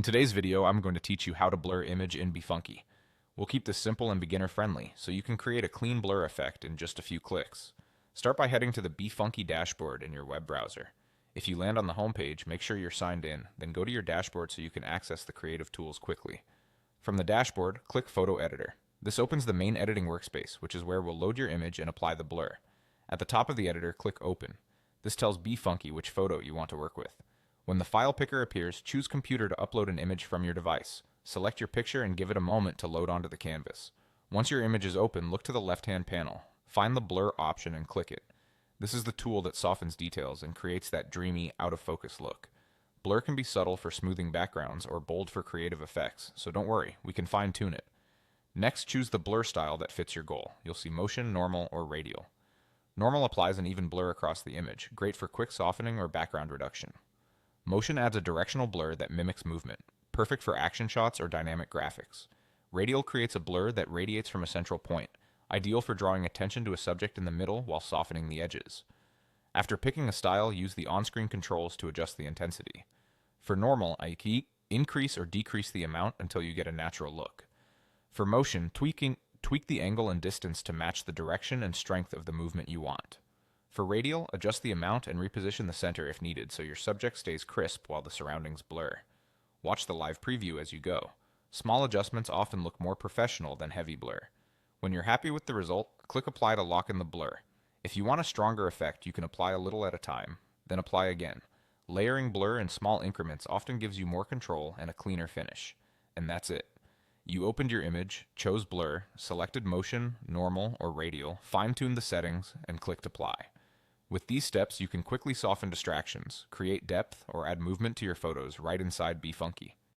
In today's video, I'm going to teach you how to blur image in BeFunky. We'll keep this simple and beginner-friendly, so you can create a clean blur effect in just a few clicks. Start by heading to the BeFunky dashboard in your web browser. If you land on the home page, make sure you're signed in, then go to your dashboard so you can access the creative tools quickly. From the dashboard, click Photo Editor. This opens the main editing workspace, which is where we'll load your image and apply the blur. At the top of the editor, click Open. This tells BeFunky which photo you want to work with. When the file picker appears, choose Computer to upload an image from your device. Select your picture and give it a moment to load onto the canvas. Once your image is open, look to the left-hand panel. Find the Blur option and click it. This is the tool that softens details and creates that dreamy, out-of-focus look. Blur can be subtle for smoothing backgrounds or bold for creative effects, so don't worry, we can fine-tune it. Next, choose the blur style that fits your goal. You'll see motion, normal, or radial. Normal applies an even blur across the image, great for quick softening or background reduction. Motion adds a directional blur that mimics movement, perfect for action shots or dynamic graphics. Radial creates a blur that radiates from a central point, ideal for drawing attention to a subject in the middle while softening the edges. After picking a style, use the on-screen controls to adjust the intensity. For normal, increase or decrease the amount until you get a natural look. For motion, tweak the angle and distance to match the direction and strength of the movement you want. For radial, adjust the amount and reposition the center if needed so your subject stays crisp while the surroundings blur. Watch the live preview as you go. Small adjustments often look more professional than heavy blur. When you're happy with the result, click Apply to lock in the blur. If you want a stronger effect, you can apply a little at a time, then apply again. Layering blur in small increments often gives you more control and a cleaner finish. And that's it. You opened your image, chose blur, selected motion, normal, or radial, fine-tuned the settings, and clicked Apply. With these steps, you can quickly soften distractions, create depth, or add movement to your photos right inside BeFunky.